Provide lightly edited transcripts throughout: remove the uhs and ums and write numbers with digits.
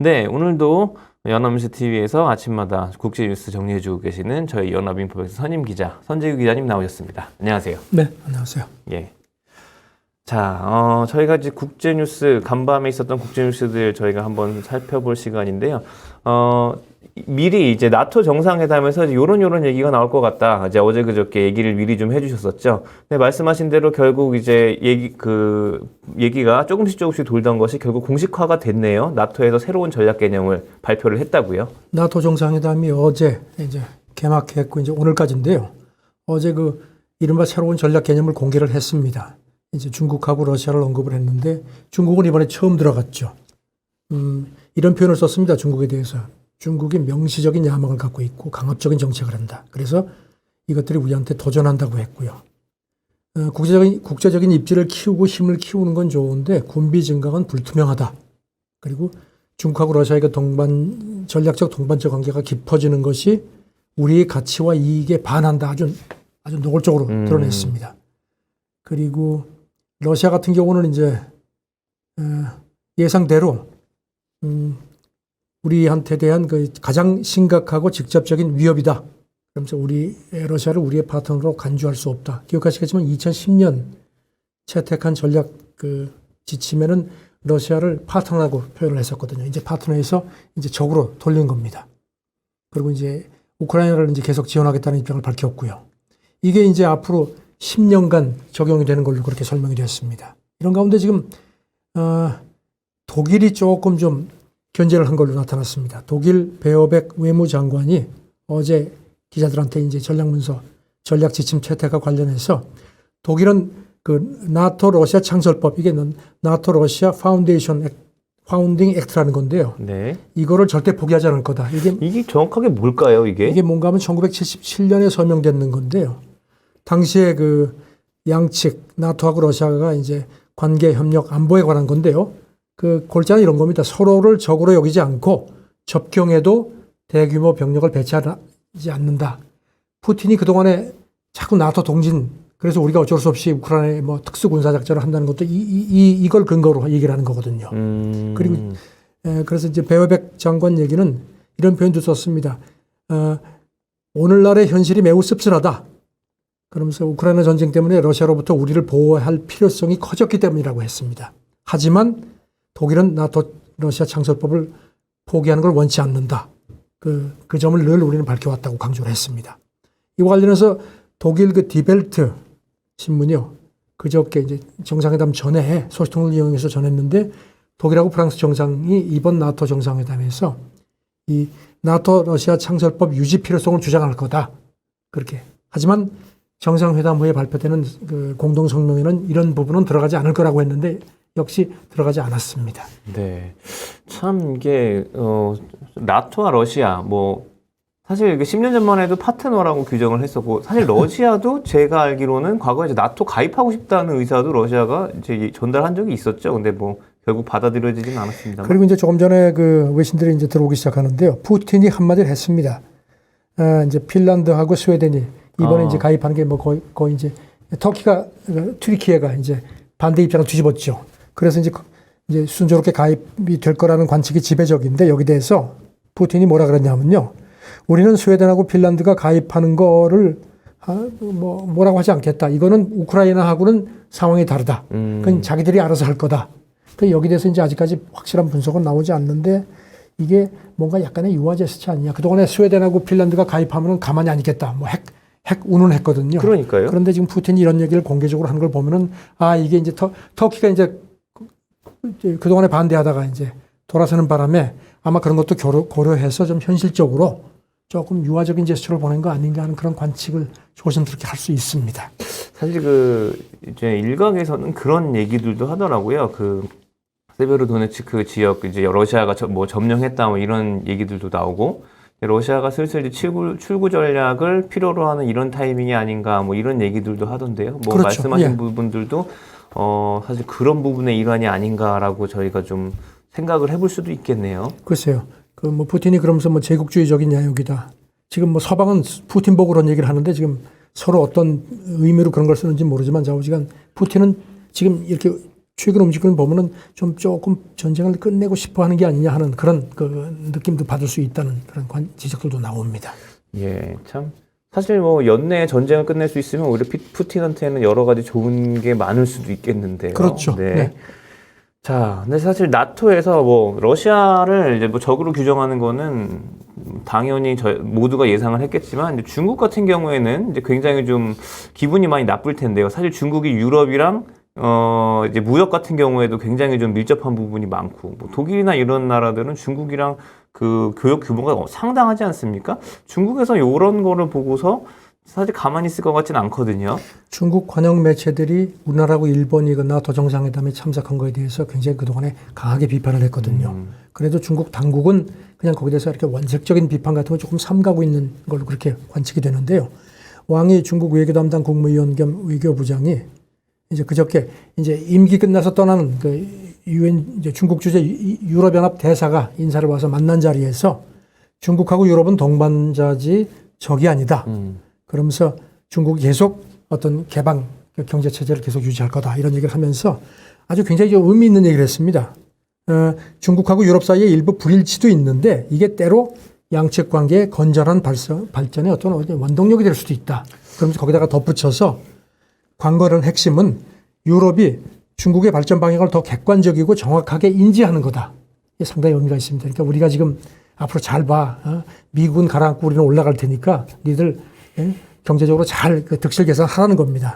네, 오늘도 연합뉴스TV에서 아침마다 국제뉴스 정리해주고 계시는 저희 연합인포백스 선임 기자, 선재규 기자님 나오셨습니다. 안녕하세요. 네, 안녕하세요. 예. 자, 저희가 이제 국제뉴스, 간밤에 있었던 국제뉴스들 저희가 한번 살펴볼 시간인데요. 미리 이제 나토 정상회담에서 요런 얘기가 나올 것 같다. 이제 어제 그저께 얘기를 미리 좀 해주셨었죠. 네, 말씀하신 대로 결국 이제 얘기가 조금씩 돌던 것이 결국 공식화가 됐네요. 나토에서 새로운 전략 개념을 발표를 했다고요. 나토 정상회담이 어제 이제 개막했고 이제 오늘까지인데요. 어제 그 이른바 새로운 전략 개념을 공개를 했습니다. 이제 중국하고 러시아를 언급을 했는데 중국은 이번에 처음 들어갔죠. 이런 표현을 썼습니다. 중국에 대해서. 중국이 명시적인 야망을 갖고 있고 강압적인 정책을 한다. 그래서 이것들이 우리한테 도전한다고 했고요. 국제적인 입지를 키우고 힘을 키우는 건 좋은데 군비 증강은 불투명하다. 그리고 중국하고 러시아의 그 전략적 동반자 관계가 깊어지는 것이 우리의 가치와 이익에 반한다. 아주 노골적으로 드러냈습니다. 그리고 러시아 같은 경우는 이제 예상대로 우리한테 대한 그 가장 심각하고 직접적인 위협이다. 그러면서 러시아를 우리의 파트너로 간주할 수 없다. 기억하시겠지만 2010년 채택한 전략 그 지침에는 러시아를 파트너라고 표현을 했었거든요. 이제 파트너에서 이제 적으로 돌린 겁니다. 그리고 이제 우크라이나를 이제 계속 지원하겠다는 입장을 밝혔고요. 이게 이제 앞으로 10년간 적용이 되는 걸로 그렇게 설명이 되었습니다. 이런 가운데 지금 독일이 조금 좀 견제를 한 걸로 나타났습니다. 독일 베어백 외무장관이 어제 기자들한테 이제 전략문서, 전략 지침 채택과 관련해서 독일은 그 나토 러시아 창설법, 이게 나토 러시아 파운딩 액트라는 건데요. 네. 이거를 절대 포기하지 않을 거다. 이게 정확하게 뭘까요, 이게? 이게 뭔가 하면 1977년에 서명됐는 건데요. 당시에 그 양측 나토하고 러시아가 이제 관계, 협력, 안보에 관한 건데요. 그 골자는 이런 겁니다. 서로를 적으로 여기지 않고 접경에도 대규모 병력을 배치하지 않는다. 푸틴이 그동안에 자꾸 나토 동진, 그래서 우리가 어쩔 수 없이 우크라이나에 뭐 특수군사작전을 한다는 것도 이걸 근거로 얘기를 하는 거거든요. 그리고 그래서 이제 베어백 장관 얘기는 이런 표현도 썼습니다. 오늘날의 현실이 매우 씁쓸하다. 그러면서 우크라이나 전쟁 때문에 러시아로부터 우리를 보호할 필요성이 커졌기 때문이라고 했습니다. 하지만 독일은 나토 러시아 창설법을 포기하는 걸 원치 않는다. 그 점을 늘 우리는 밝혀왔다고 강조를 했습니다. 이와 관련해서 독일 그 디벨트 신문이요. 그저께 이제 정상회담 전에 소식통을 이용해서 전했는데 독일하고 프랑스 정상이 이번 나토 정상회담에서 이 나토 러시아 창설법 유지 필요성을 주장할 거다. 그렇게. 하지만 정상회담 후에 발표되는 그 공동 성명에는 이런 부분은 들어가지 않을 거라고 했는데 역시 들어가지 않았습니다. 네. 참 이게 나토와 러시아 사실 10년 전만 해도 파트너라고 규정을 했었고, 사실 러시아도 제가 알기로는 과거에 이제 나토 가입하고 싶다는 의사도 러시아가 이제 전달한 적이 있었죠. 근데 결국 받아들여지지는 않았습니다. 그리고 이제 조금 전에 그 외신들이 이제 들어오기 시작하는데요. 푸틴이 한마디를 했습니다. 이제 핀란드하고 스웨덴이 이번에 이제 가입하는 게 거의 이제 튀르키예가 이제 반대 입장을 뒤집었죠. 그래서 이제 순조롭게 가입이 될 거라는 관측이 지배적인데, 여기 대해서 푸틴이 뭐라 그랬냐면요. 우리는 스웨덴하고 핀란드가 가입하는 거를 뭐라고 하지 않겠다. 이거는 우크라이나하고는 상황이 다르다. 그건 자기들이 알아서 할 거다. 여기 대해서 이제 아직까지 확실한 분석은 나오지 않는데, 이게 뭔가 약간의 유화 제스처 아니냐. 그동안에 스웨덴하고 핀란드가 가입하면 가만히 안 있겠다. 핵 운운했거든요. 그러니까요. 그런데 지금 푸틴이 이런 얘기를 공개적으로 하는 걸 보면은 이게 이제 터키가 이제 그동안에 반대하다가 이제 돌아서는 바람에 아마 그런 것도 고려해서 좀 현실적으로 조금 유화적인 제스처를 보낸 거 아닌가 하는 그런 관측을 조심스럽게 할 수 있습니다. 사실 이제 일각에서는 그런 얘기들도 하더라고요. 세베로도네츠크 지역 이제 러시아가 점령했다 이런 얘기들도 나오고, 러시아가 슬슬 이제 출구 전략을 필요로 하는 이런 타이밍이 아닌가 이런 얘기들도 하던데요. 그렇죠. 말씀하신 부분들도 사실 그런 부분의 일환이 아닌가라고 저희가 좀 생각을 해볼 수도 있겠네요. 글쎄요. 푸틴이 그러면서 제국주의적인 야욕이다. 지금 서방은 푸틴 보고 그런 얘기를 하는데 지금 서로 어떤 의미로 그런 걸 쓰는지 모르지만 좌우지간 푸틴은 지금 이렇게 최근 움직임을 보면은 좀 조금 전쟁을 끝내고 싶어 하는 게 아니냐 하는 그런 그 느낌도 받을 수 있다는 그런 지적들도 나옵니다. 예, 참. 사실 뭐 연내에 전쟁을 끝낼 수 있으면 오히려 푸틴한테는 여러 가지 좋은 게 많을 수도 있겠는데요. 그렇죠. 네. 네. 자, 근데 사실 나토에서 뭐 러시아를 이제 뭐 적으로 규정하는 거는 당연히 모두가 예상을 했겠지만 이제 중국 같은 경우에는 이제 굉장히 좀 기분이 많이 나쁠 텐데요. 사실 중국이 유럽이랑 이제 무역 같은 경우에도 굉장히 좀 밀접한 부분이 많고 뭐 독일이나 이런 나라들은 중국이랑 그 교역 규모가 상당하지 않습니까? 중국에서 이런 거를 보고서 사실 가만히 있을 것 같지는 않거든요. 중국 관영 매체들이 우리나라하고 일본이 그 나토 정상회담에 참석한 거에 대해서 굉장히 그동안에 강하게 비판을 했거든요. 그래도 중국 당국은 그냥 거기에 대해서 이렇게 원색적인 비판 같은 걸 조금 삼가고 있는 걸로 그렇게 관측이 되는데요. 왕이 중국 외교 담당 국무위원 겸 외교부장이 이제 그저께 이제 임기 끝나서 떠나는 그 유엔 이제 중국 주재 유럽연합 대사가 인사를 와서 만난 자리에서 중국하고 유럽은 동반자지 적이 아니다. 그러면서 중국이 계속 어떤 개방 경제 체제를 계속 유지할 거다 이런 얘기를 하면서 아주 굉장히 좀 의미 있는 얘기를 했습니다. 중국하고 유럽 사이에 일부 불일치도 있는데 이게 때로 양측 관계의 건전한 발전의 어떤 원동력이 될 수도 있다. 그러면서 거기다가 덧붙여서 관건의 핵심은 유럽이 중국의 발전 방향을 더 객관적이고 정확하게 인지하는 거다. 이게 상당히 의미가 있습니다. 그러니까 우리가 지금 앞으로 잘 봐. 미군 가라앉고 우리는 올라갈 테니까 니들 경제적으로 잘 득실 계산하라는 겁니다.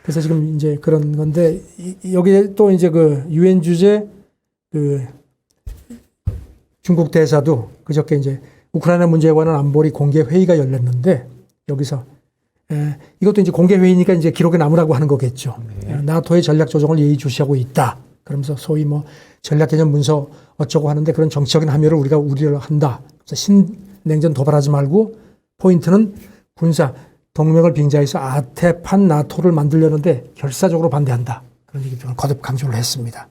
그래서 지금 이제 그런 건데 여기에 또 이제 그 유엔 주재 그 중국 대사도 그저께 이제 우크라이나 문제에 관한 안보리 공개 회의가 열렸는데 여기서 이것도 이제 공개 회의니까 이제 기록에 남으라고 하는 거겠죠. 네. 나토의 전략 조정을 예의주시하고 있다. 그러면서 소위 뭐 전략 개념 문서 어쩌고 하는데 그런 정치적인 함의를 우리가 우려를 한다. 그래서 신냉전 도발하지 말고 포인트는 군사 동맹을 빙자해서 아테판 나토를 만들려는데 결사적으로 반대한다. 그런 얘기 좀 거듭 강조를 했습니다.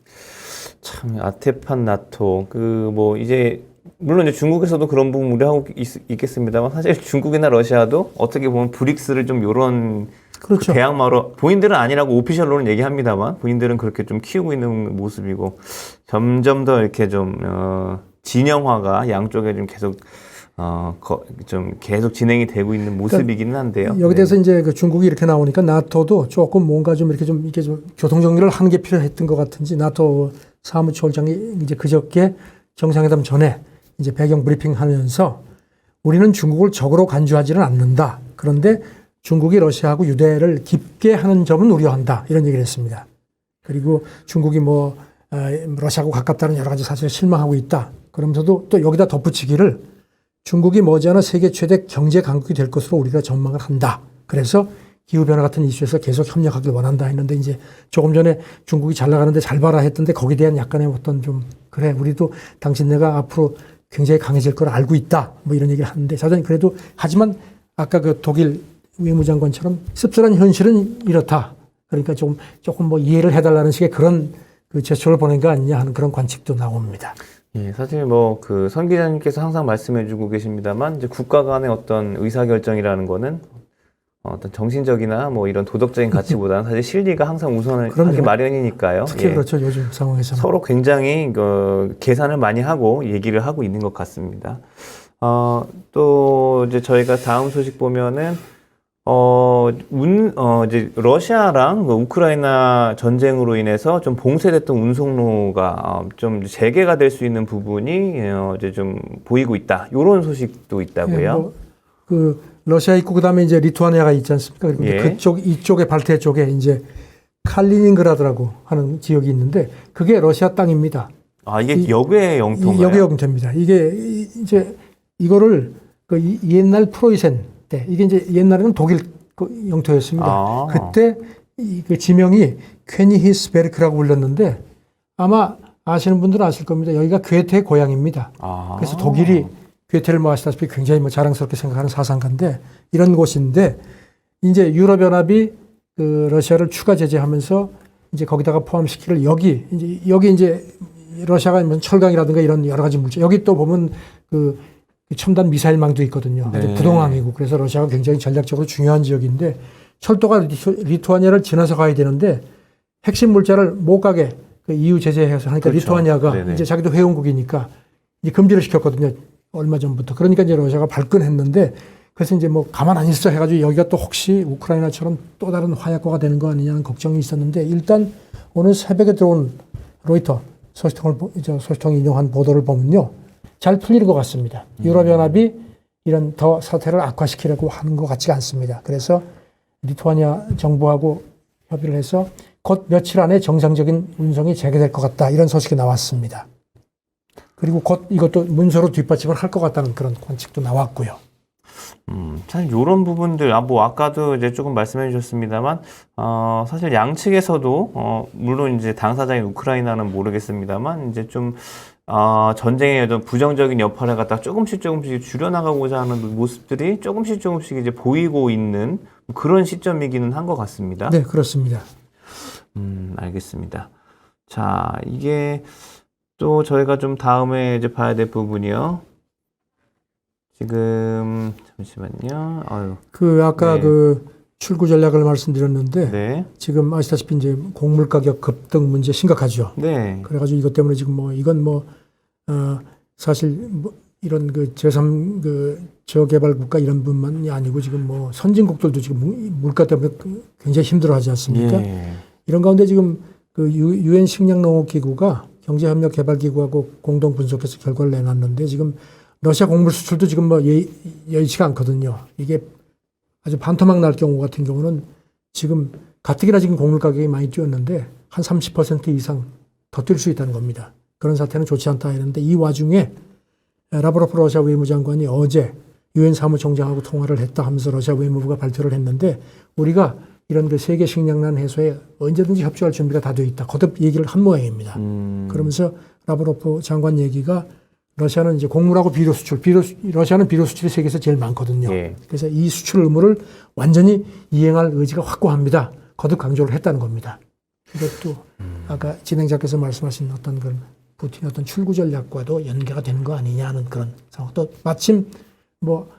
참 아테판 나토 그 뭐 이제 물론 이제 중국에서도 그런 부분 우려하고 있겠습니다만 사실 중국이나 러시아도 어떻게 보면 브릭스를 좀 요런 그렇죠. 그 대항마로 본인들은 아니라고 오피셜로는 얘기합니다만 본인들은 그렇게 좀 키우고 있는 모습이고 점점 더 이렇게 좀 진영화가 양쪽에 좀 계속 좀 계속 진행이 되고 있는 모습이기는 한데요. 그러니까 여기 대해서 이제 그 중국이 이렇게 나오니까 나토도 조금 뭔가 좀 이렇게 좀 교통 정리를 하는 게 필요했던 것 같은지 나토 사무총장이 이제 그저께 정상회담 전에 이제 배경 브리핑 하면서 우리는 중국을 적으로 간주하지는 않는다. 그런데 중국이 러시아하고 유대를 깊게 하는 점은 우려한다. 이런 얘기를 했습니다. 그리고 중국이 뭐 러시아하고 가깝다는 여러 가지 사실에 실망하고 있다. 그러면서도 또 여기다 덧붙이기를 중국이 머지않아 세계 최대 경제 강국이 될 것으로 우리가 전망을 한다. 그래서 기후변화 같은 이슈에서 계속 협력하길 원한다 했는데 이제 조금 전에 중국이 잘 나가는데 잘 봐라 했던데 거기에 대한 약간의 어떤 좀 그래 우리도 당신네가 앞으로 굉장히 강해질 걸 알고 있다. 뭐 이런 얘기를 하는데 자전히 그래도 하지만 아까 그 독일 외무장관처럼 씁쓸한 현실은 이렇다. 그러니까 조금 뭐 이해를 해달라는 식의 그런 그 제스처를 보낸 거 아니냐 하는 그런 관측도 나옵니다. 예, 사실 뭐 그 선 기자님께서 항상 말씀해주고 계십니다만 이제 국가 간의 어떤 의사결정이라는 거는 어떤 정신적이나 뭐 이런 도덕적인 가치보다는 사실 실리가 항상 우선을 하기 마련이니까요. 특히 그렇죠. 요즘 상황에서는. 서로 굉장히 계산을 많이 하고 얘기를 하고 있는 것 같습니다. 또 이제 저희가 다음 소식 보면은 이제 러시아랑 우크라이나 전쟁으로 인해서 좀 봉쇄됐던 운송로가 좀 재개가 될 수 있는 부분이 이제 좀 보이고 있다. 이런 소식도 있다고요. 그 러시아 있고 그다음에 이제 리투아니아가 있지 않습니까? 그리고 예. 이쪽에 발트해 쪽에 이제 칼리닝그라드라고 하는 지역이 있는데 그게 러시아 땅입니다. 아, 이게 역의 영토인가요? 역의 영토입니다. 이게 이제 이거를 그 옛날 프로이센 때 이게 이제 옛날에는 독일 영토였습니다. 아. 그때 그 지명이 퀘니히스베르크라고 불렸는데 아마 아시는 분들은 아실 겁니다. 여기가 괴테의 고향입니다. 아. 그래서 독일이 괴테를 뭐 아시다시피 굉장히 뭐 자랑스럽게 생각하는 사상가인데 이런 곳인데 이제 유럽연합이 그 러시아를 추가 제재하면서 이제 거기다가 포함시키를 여기 이제 러시아가 철강이라든가 이런 여러 가지 물질 여기 또 보면 그 첨단 미사일망도 있거든요. 아주 네. 부동항이고 그래서 러시아가 굉장히 전략적으로 중요한 지역인데 철도가 리투아니아를 지나서 가야 되는데 핵심 물자를 못 가게 그 EU 제재해서 하니까 그렇죠. 리투아니아가 네네. 이제 자기도 회원국이니까 이제 금지를 시켰거든요. 얼마 전부터. 그러니까 이제 러시아가 발끈했는데 그래서 이제 뭐 가만 안 있어 해가지고 여기가 또 혹시 우크라이나처럼 또 다른 화약고가 되는 거 아니냐는 걱정이 있었는데 일단 오늘 새벽에 들어온 로이터 소식통을 인용한 보도를 보면요. 잘 풀리는 것 같습니다. 유럽연합이 이런 더 사태를 악화시키려고 하는 것 같지가 않습니다. 그래서 리투아니아 정부하고 협의를 해서 곧 며칠 안에 정상적인 운송이 재개될 것 같다. 이런 소식이 나왔습니다. 그리고 곧 이것도 문서로 뒷받침을 할 것 같다는 그런 관측도 나왔고요. 사실 이런 부분들, 뭐 아까도 이제 조금 말씀해 주셨습니다만, 사실 양측에서도, 물론 이제 당사자인 우크라이나는 모르겠습니다만, 이제 좀, 전쟁의 어떤 부정적인 여파를 갖다 조금씩 줄여나가고자 하는 모습들이 조금씩 이제 보이고 있는 그런 시점이기는 한 것 같습니다. 네, 그렇습니다. 알겠습니다. 자, 이게 또 저희가 좀 다음에 이제 봐야 될 부분이요. 지금 잠시만요. 그 아까 네. 그 출구 전략을 말씀드렸는데 네, 지금 아시다시피 이제 곡물 가격 급등 문제 심각하죠. 네, 그래가지고 이것 때문에 지금 뭐 이건 뭐 사실 뭐 이런 그 제3 그 저개발 국가 이런 분만이 아니고 지금 뭐 선진국들도 지금 물가 때문에 굉장히 힘들어하지 않습니까? 예, 이런 가운데 지금 그 유엔 식량농업기구가 경제협력개발기구하고 공동 분석해서 결과를 내놨는데 지금 러시아 곡물 수출도 지금 뭐 여의치가 않거든요. 이게 아주 반토막 날 경우 같은 경우는 지금 가뜩이나 지금 곡물 가격이 많이 뛰었는데 한 30% 이상 더 뛸 수 있다는 겁니다. 그런 사태는 좋지 않다 했는데 이 와중에 라브로프 러시아 외무장관이 어제 유엔 사무총장하고 통화를 했다 하면서 러시아 외무부가 발표를 했는데 우리가 이런 그 세계 식량난 해소에 언제든지 협조할 준비가 다 되어 있다. 거듭 얘기를 한 모양입니다. 그러면서 라브로프 장관 얘기가 러시아는 이제 곡물하고 비료 수출, 러시아는 비료 수출이 세계에서 제일 많거든요. 예. 그래서 이 수출 의무를 완전히 이행할 의지가 확고합니다. 거듭 강조를 했다는 겁니다. 이것도 아까 진행자께서 말씀하신 어떤 그런 푸틴의 어떤 출구 전략과도 연계가 되는 거 아니냐는 그런 상황. 또 마침 뭐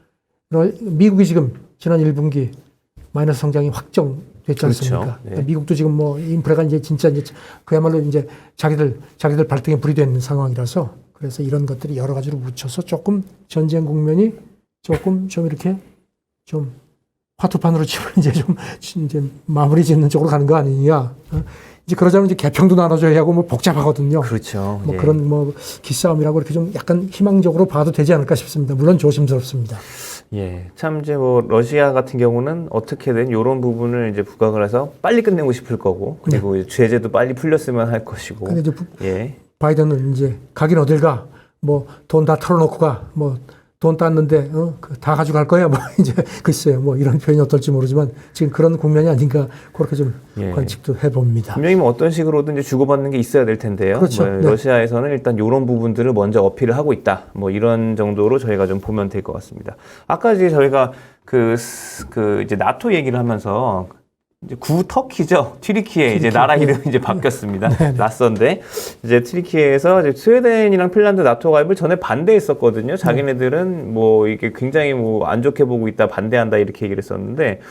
미국이 지금 지난 1분기 마이너스 성장이 확정됐지 않습니까? 그렇죠. 네. 미국도 지금 뭐 인프레가 이제 진짜 이제 그야말로 이제 자기들 발등에 불이 되는 상황이라서 그래서 이런 것들이 여러 가지로 묻혀서 조금 전쟁 국면이 조금 좀 이렇게 좀 화투판으로 치면 이제 마무리 짓는 쪽으로 가는 거 아니냐. 이제 그러자면 이제 개평도 나눠줘야 하고 뭐 복잡하거든요. 그렇죠. 뭐 예. 그런 뭐 기싸움이라고 이렇게 좀 약간 희망적으로 봐도 되지 않을까 싶습니다. 물론 조심스럽습니다. 예, 참 이제 뭐 러시아 같은 경우는 어떻게든 이런 부분을 이제 부각을 해서 빨리 끝내고 싶을 거고 그리고 이제 제재도 빨리 풀렸으면 할 것이고. 근데 이제 예. 바이든은 이제 가긴 어딜 가? 뭐 돈 다 털어놓고 가? 뭐 돈 땄는데 다 가져갈 거야? 뭐 이제 글쎄요. 뭐 이런 표현이 어떨지 모르지만 지금 그런 국면이 아닌가 그렇게 좀 예. 관측도 해봅니다. 분명히 뭐 어떤 식으로든 이제 주고받는 게 있어야 될 텐데요. 그렇죠. 뭐 네. 러시아에서는 일단 이런 부분들을 먼저 어필을 하고 있다. 뭐 이런 정도로 저희가 좀 보면 될 것 같습니다. 아까 이제 저희가 그 이제 나토 얘기를 하면서 이제 구 터키죠. 튀르키예 이제 나라 이름이 이제 바뀌었습니다. 낯선데 이제 튀르키예에서 이제 스웨덴이랑 핀란드 나토 가입을 전에 반대했었거든요. 자기네들은 뭐 이게 굉장히 뭐 안 좋게 보고 있다, 반대한다 이렇게 얘기를 했었는데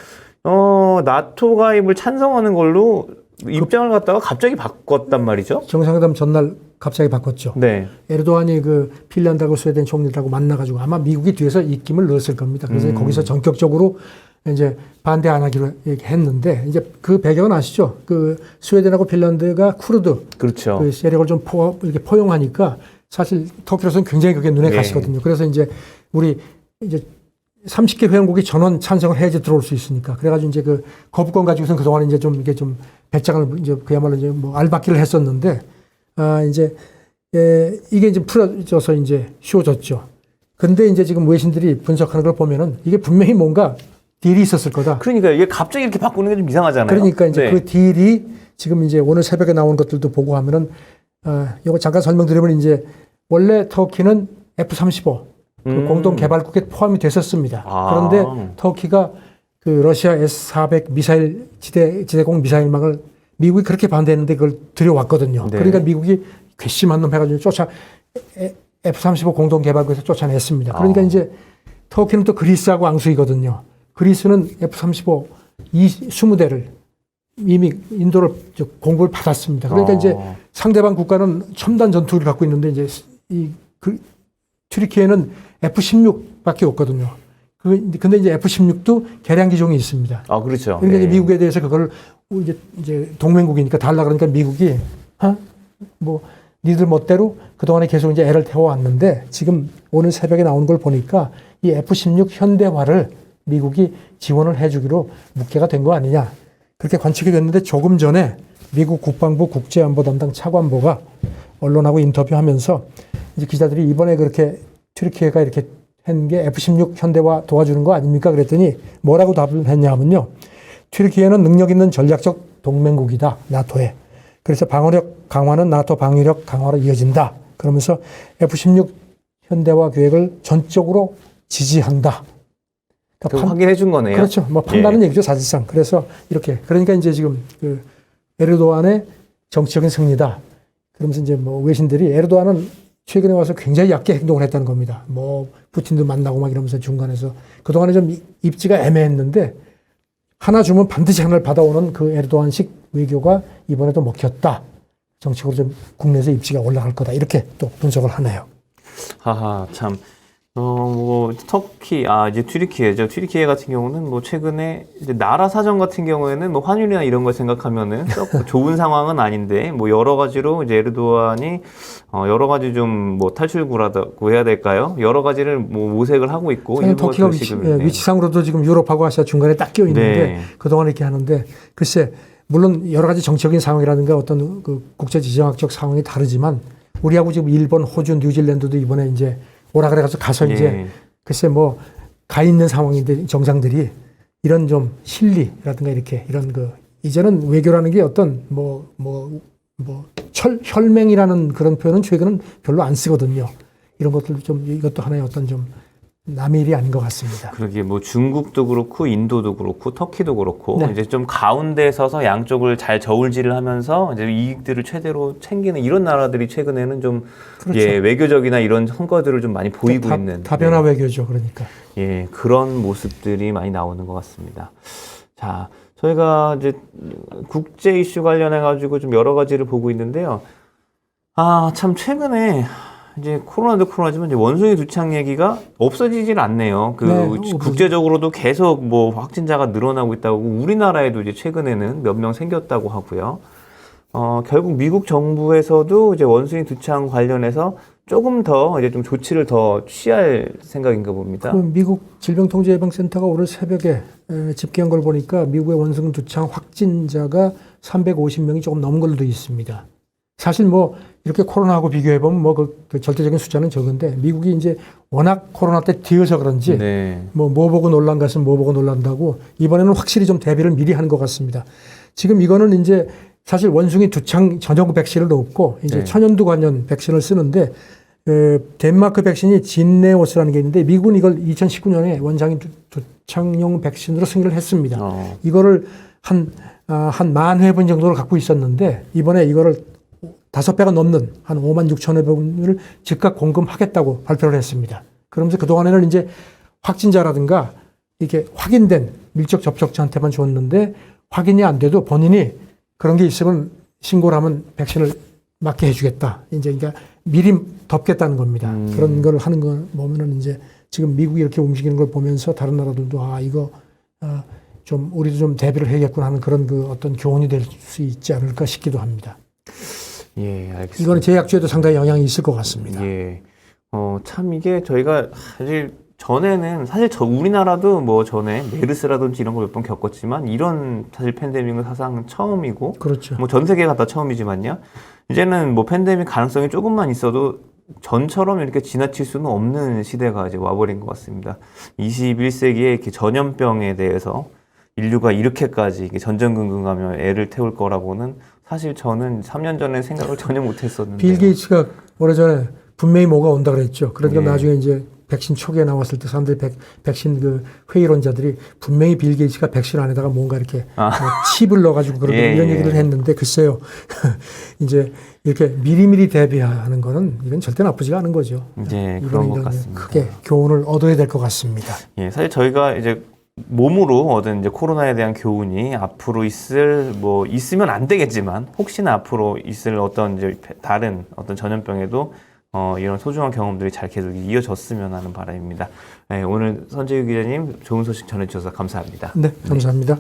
나토 가입을 찬성하는 걸로 입장을 갖다가 갑자기 바꿨단 말이죠. 정상회담 전날 갑자기 바꿨죠. 네. 에르도안이 그 핀란드하고 스웨덴 총리들하고 만나가지고 아마 미국이 뒤에서 입김을 넣었을 겁니다. 그래서 거기서 전격적으로 이제 반대 안 하기로 했는데 이제 그 배경은 아시죠? 그 스웨덴하고 핀란드가 쿠르드 그렇죠. 그 세력을 좀 이렇게 포용하니까 사실 터키로서는 굉장히 그게 눈에 네. 가시거든요. 그래서 이제 우리 이제 30개 회원국이 전원 찬성을 해야지 들어올 수 있으니까 그래가지고 이제 그 거부권 가지고선 그동안 이제 좀 이게 좀 배짱을 이제 그야말로 이제 뭐 알박기를 했었는데 이제 이게 이제 풀어져서 이제 쉬워졌죠. 근데 이제 지금 외신들이 분석하는 걸 보면은 이게 분명히 뭔가 딜이 있었을 거다. 그러니까 이게 갑자기 이렇게 바꾸는 게 좀 이상하잖아요. 그러니까 이제 네. 그 딜이 지금 이제 오늘 새벽에 나온 것들도 보고 하면은 이거 잠깐 설명드리면 이제 원래 터키는 F-35 그 공동 개발국에 포함이 됐었습니다. 그런데 터키가 그 러시아 S-400 미사일 지대공 미사일망을 미국이 그렇게 반대했는데 그걸 들여왔거든요. 네. 그러니까 미국이 괘씸한 놈 해가지고 F-35 공동 개발국에서 쫓아냈습니다. 그러니까 이제 터키는 또 그리스하고 앙수이거든요. 그리스는 F-35 20대를 이미 인도를 공부를 받았습니다. 그러니까 이제 상대방 국가는 첨단 전투를 갖고 있는데 이제 튀르키예는 F-16밖에 없거든요. 근데 이제 F-16도 개량 기종이 있습니다. 아, 그렇죠. 그러니까 네. 이제 미국에 대해서 그걸 이제 동맹국이니까 달라 그러니까 미국이 니들 멋대로 그동안에 계속 이제 애를 태워왔는데 지금 오늘 새벽에 나오는 걸 보니까 이 F-16 현대화를 미국이 지원을 해주기로 묵계가 된 거 아니냐. 그렇게 관측이 됐는데 조금 전에 미국 국방부 국제안보 담당 차관보가 언론하고 인터뷰하면서 이제 기자들이 이번에 그렇게 튀르키예가 이렇게 한 게 F-16 현대화 도와주는 거 아닙니까? 그랬더니 뭐라고 답을 했냐면요. 튀르키예는 능력 있는 전략적 동맹국이다. 나토에. 그래서 방어력 강화는 나토 방위력 강화로 이어진다. 그러면서 F-16 현대화 계획을 전적으로 지지한다. 그러니까 확인해 준 거네요. 그렇죠. 뭐 판단은 얘기죠, 사실상. 그래서 이렇게. 그러니까 이제 지금 에르도안의 정치적인 승리다. 그러면서 이제 뭐 외신들이 에르도안은 최근에 와서 굉장히 얕게 행동을 했다는 겁니다. 뭐 푸틴도 만나고 막 이러면서 중간에서 그동안에 좀 입지가 애매했는데 하나 주면 반드시 하나를 받아오는 그 에르도안식 외교가 이번에도 먹혔다. 정치적으로 좀 국내에서 입지가 올라갈 거다. 이렇게 또 분석을 하네요. 하하, 참. 터키, 이제 튀르키예죠. 튀르키예 같은 경우는 뭐 최근에 이제 나라 사정 같은 경우에는 뭐 환율이나 이런 걸 생각하면은 썩 좋은 상황은 아닌데 뭐 여러 가지로 이제 에르도안이 여러 가지 좀 뭐 탈출구라고 해야 될까요? 여러 가지를 뭐 모색을 하고 있고. 터키가 위치상으로도 지금 유럽하고 아시아 중간에 딱 끼어 있는데 네. 그동안 이렇게 하는데 글쎄 물론 여러 가지 정치적인 상황이라든가 어떤 그 국제 지정학적 상황이 다르지만 우리하고 지금 일본, 호주, 뉴질랜드도 이번에 이제 오라 그래가지고 가서 이제 글쎄 뭐 가 있는 상황인데 정상들이 이런 좀 실리라든가 이렇게 이런 이제는 외교라는 게 어떤 혈맹이라는 그런 표현은 최근은 별로 안 쓰거든요. 이런 것들도 좀 이것도 하나의 어떤 좀 남의 일이 아닌 것 같습니다. 그러게 뭐 중국도 그렇고 인도도 그렇고 터키도 그렇고 네. 이제 좀 가운데 서서 양쪽을 잘 저울질을 하면서 이제 이익들을 최대로 챙기는 이런 나라들이 최근에는 좀 그렇죠. 외교적이나 이런 성과들을 좀 많이 보이고 있는 다변화 외교죠, 그러니까. 그런 모습들이 많이 나오는 것 같습니다. 자, 저희가 이제 국제 이슈 관련해 가지고 좀 여러 가지를 보고 있는데요. 참 최근에 이제 코로나도 코로나지만 이제 원숭이 두창 얘기가 없어지질 않네요. 국제적으로도 계속 뭐 확진자가 늘어나고 있다고 하고 우리나라에도 이제 최근에는 몇 명 생겼다고 하고요. 결국 미국 정부에서도 이제 원숭이 두창 관련해서 조금 더 이제 좀 조치를 더 취할 생각인가 봅니다. 미국 질병통제예방센터가 오늘 새벽에 집계한 걸 보니까 미국의 원숭이 두창 확진자가 350명이 조금 넘은 걸로 되어 있습니다. 사실 뭐 이렇게 코로나하고 비교해 보면 뭐 그 절대적인 숫자는 적은데 미국이 이제 워낙 코로나 때 뒤어서 그런지 뭐 보고 놀란 것은 뭐 보고 놀란다고 이번에는 확실히 좀 대비를 미리 하는 것 같습니다. 지금 이거는 이제 사실 원숭이 두창 전용 백신을 없고 이제 천연두 관련 백신을 쓰는데 덴마크 백신이 진네오스라는 게 있는데 미국은 이걸 2019년에 원숭이 두창용 백신으로 승인을 했습니다. 이거를 한 10,000회분 정도를 갖고 있었는데 이번에 이거를 5배가 넘는 한 56,000회분을 즉각 공급하겠다고 발표를 했습니다. 그러면서 그동안에는 이제 확진자라든가 이렇게 확인된 밀접 접촉자한테만 줬는데 확인이 안 돼도 본인이 그런 게 있으면 신고를 하면 백신을 맞게 해주겠다. 이제 그러니까 미리 덮겠다는 겁니다. 그런 걸 하는 거 보면은 이제 지금 미국이 이렇게 움직이는 걸 보면서 다른 나라들도 이거 좀 우리도 좀 대비를 해야겠구나 하는 그런 어떤 교훈이 될 수 있지 않을까 싶기도 합니다. 알겠습니다. 이거는 제약주에도 상당히 영향이 있을 것 같습니다. 참 이게 저희가 사실 전에는 사실 우리나라도 뭐 전에 메르스라든지 이런 걸 몇 번 겪었지만 이런 사실 팬데믹은 사상 처음이고 그렇죠. 뭐 전 세계가 다 처음이지만요. 이제는 뭐 팬데믹 가능성이 조금만 있어도 전처럼 이렇게 지나칠 수는 없는 시대가 이제 와버린 것 같습니다. 21세기에 이렇게 전염병에 대해서 인류가 이렇게까지 전전긍긍하며 애를 태울 거라고는 사실 저는 3년 전에 생각을 전혀 못했었는데. 빌 게이츠가 오래전에 분명히 뭐가 온다 그랬죠. 그러니까 나중에 이제 백신 초기에 나왔을 때 사람들이 백신 회의론자들이 분명히 빌 게이츠가 백신 안에다가 뭔가 이렇게 칩을 넣어가지고 그런 이런 얘기를 했는데 글쎄요. 이제 이렇게 미리미리 대비하는 거는 이건 절대 나쁘지가 않은 거죠. 그런 것 같습니다. 크게 교훈을 얻어야 될 것 같습니다. 사실 저희가 이제 몸으로 얻은 이제 코로나에 대한 교훈이 앞으로 있으면 안 되겠지만 혹시나 앞으로 있을 어떤 이제 다른 어떤 전염병에도 이런 소중한 경험들이 잘 계속 이어졌으면 하는 바람입니다. 네, 오늘 선재규 기자님 좋은 소식 전해주셔서 감사합니다. 네, 감사합니다.